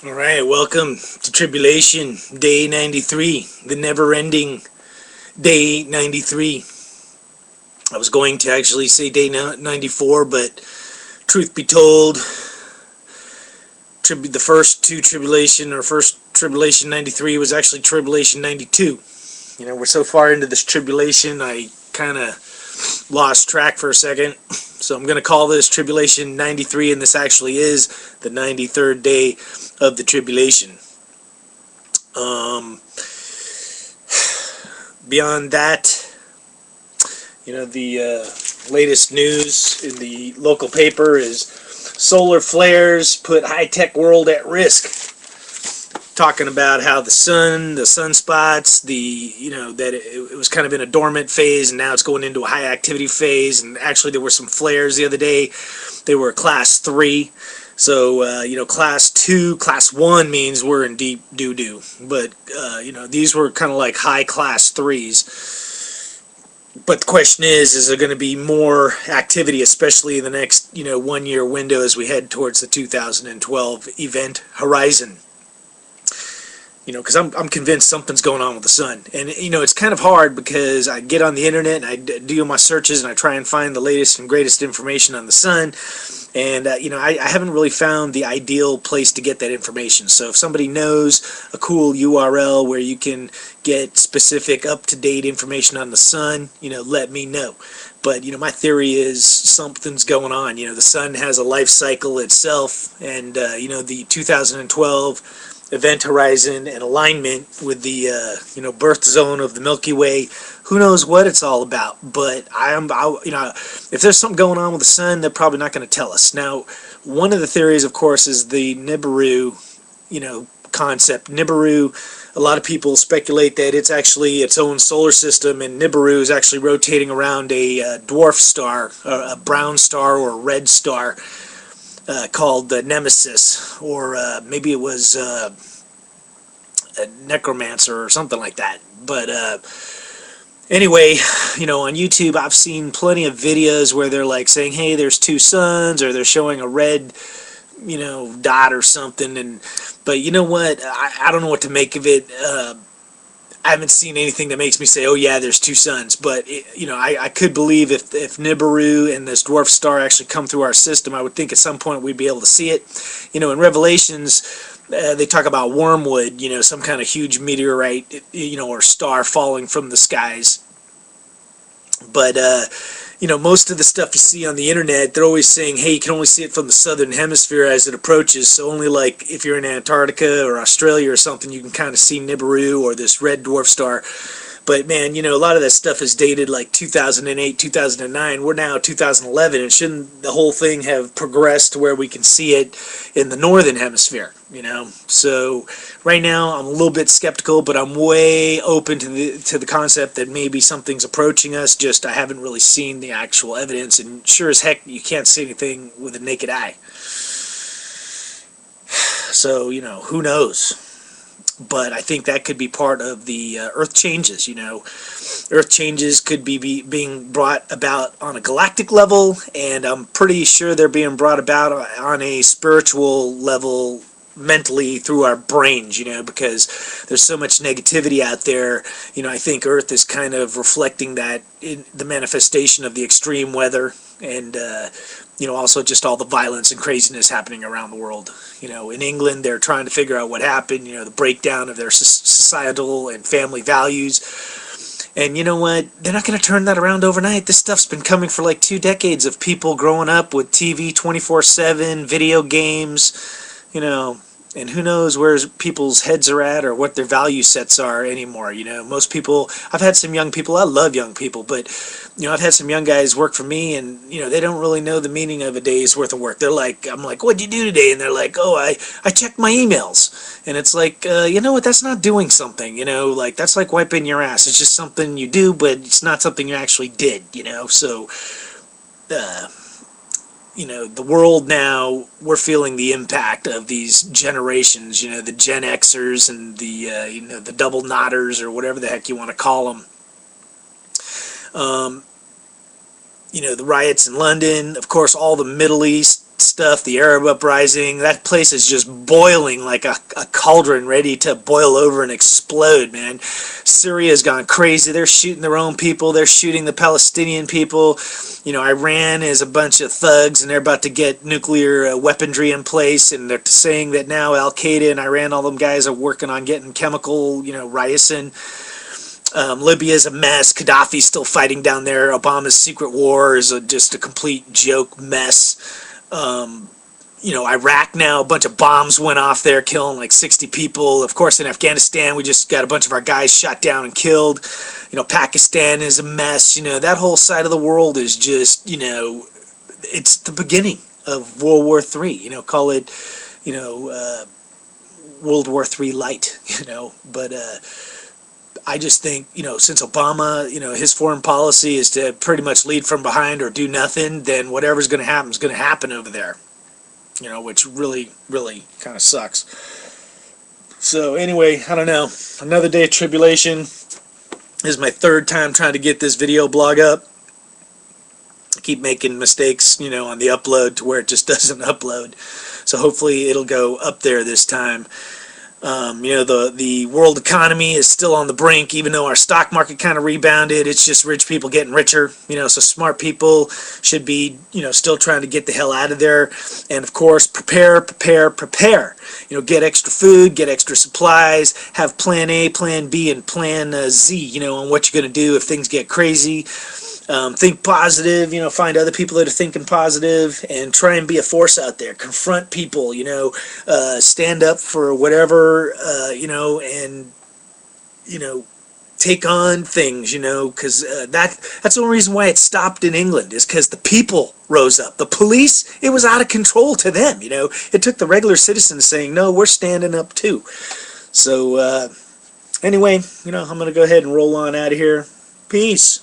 All right, welcome to Tribulation, Day 93, the never-ending Day 93. I was going to actually say Day 94, but truth be told, the first two Tribulation, or first Tribulation 93 was actually Tribulation 92. We're so far into this Tribulation, I kind of lost track for a second. So I'm going to call this Tribulation 93, and this actually is the 93rd day of the Tribulation. Beyond that, the latest news in the local paper is solar flares put high-tech world at risk. Talking about how the sunspots, that it was kind of in a dormant phase, and now it's going into a high activity phase. And actually, there were some flares the other day. They were class 3. So, class 2, class 1 means we're in deep doo-doo. But, these were kind of like high class 3s. But the question is there going to be more activity, especially in the next, 1-year window as we head towards the 2012 event horizon? Because I'm convinced something's going on with the sun. And, it's kind of hard because I get on the internet and I do my searches and I try and find the latest and greatest information on the sun. And, I haven't really found the ideal place to get that information. So if somebody knows a cool URL where you can get specific, up-to-date information on the sun, let me know. But, my theory is something's going on. The sun has a life cycle itself. And, the 2012 event horizon and alignment with the birth zone of the Milky Way. Who knows what it's all about? But if there's something going on with the sun, they're probably not going to tell us. Now, one of the theories, of course, is the Nibiru, concept. Nibiru. A lot of people speculate that it's actually its own solar system, and Nibiru is actually rotating around a dwarf star, a brown star, or a red star. Called Nemesis, or maybe it was a Necromancer or something like that. But anyway, on YouTube I've seen plenty of videos where they're like saying, hey, there's two suns, or they're showing a red, dot or something. But you know what? I don't know what to make of it. I haven't seen anything that makes me say, oh yeah, there's two suns. But, I could believe if Nibiru and this dwarf star actually come through our system, I would think at some point we'd be able to see it. In Revelations, they talk about wormwood, some kind of huge meteorite, or star falling from the skies. But, most of the stuff you see on the internet, they're always saying, hey, you can only see it from the southern hemisphere as it approaches. So only like if you're in Antarctica or Australia or something, you can kind of see Nibiru or this red dwarf star. But man, a lot of that stuff is dated like 2008, 2009. We're now 2011, and shouldn't the whole thing have progressed to where we can see it in the northern hemisphere? So right now I'm a little bit skeptical, but I'm way open to the concept that maybe something's approaching us. Just I haven't really seen the actual evidence, and sure as heck you can't see anything with a naked eye. So who knows? But I think that could be part of the Earth changes. Earth changes could be being brought about on a galactic level, and I'm pretty sure they're being brought about on a spiritual level, mentally, through our brains, because there's so much negativity out there. I think Earth is kind of reflecting that in the manifestation of the extreme weather, and also just all the violence and craziness happening around the world. In England, they're trying to figure out what happened, the breakdown of their societal and family values. And you know what? They're not going to turn that around overnight. This stuff's been coming for like 2 decades of people growing up with TV 24/7, video games, and who knows where people's heads are at or what their value sets are anymore. Most people, I've had some young people, I love young people, but, I've had some young guys work for me, and, they don't really know the meaning of a day's worth of work. They're like, I'm like, what'd you do today? And they're like, oh, I checked my emails. And it's like, you know what, that's not doing something, like, that's like wiping your ass. It's just something you do, but it's not something you actually did, so, the world now, we're feeling the impact of these generations, the Gen Xers and the double nodders, or whatever the heck you want to call them. The riots in London, of course, all the Middle East stuff, the Arab uprising, that place is just boiling like a cauldron ready to boil over and explode, man. Syria's gone crazy. They're shooting their own people. They're shooting the Palestinian people. You know, Iran is a bunch of thugs, and they're about to get nuclear weaponry in place, and they're saying that now Al-Qaeda and Iran, all them guys are working on getting chemical, ricin. Libya's a mess. Gaddafi's still fighting down there. Obama's secret war is just a complete joke mess. Iraq now, a bunch of bombs went off there, killing like 60 people. Of course, in Afghanistan, we just got a bunch of our guys shot down and killed. Pakistan is a mess. That whole side of the world is just, it's the beginning of World War III. Call it, World War III light, but I just think, since Obama, his foreign policy is to pretty much lead from behind or do nothing, then whatever's going to happen is going to happen over there, which really, really kind of sucks. So anyway, I don't know. Another day of tribulation. This is my third time trying to get this video blog up. I keep making mistakes, on the upload to where it just doesn't upload. So hopefully it'll go up there this time. The world economy is still on the brink, even though our stock market kind of rebounded. It's just rich people getting richer, so smart people should be, still trying to get the hell out of there. And of course, prepare. Get extra food, get extra supplies, have plan A, plan B, and plan Z, on what you're going to do if things get crazy. Think positive, find other people that are thinking positive, and try and be a force out there. Confront people, stand up for whatever, and, take on things, because that's the only reason why it stopped in England, is because the people rose up. The police, it was out of control to them, It took the regular citizens saying, no, we're standing up too. So, anyway, I'm going to go ahead and roll on out of here. Peace.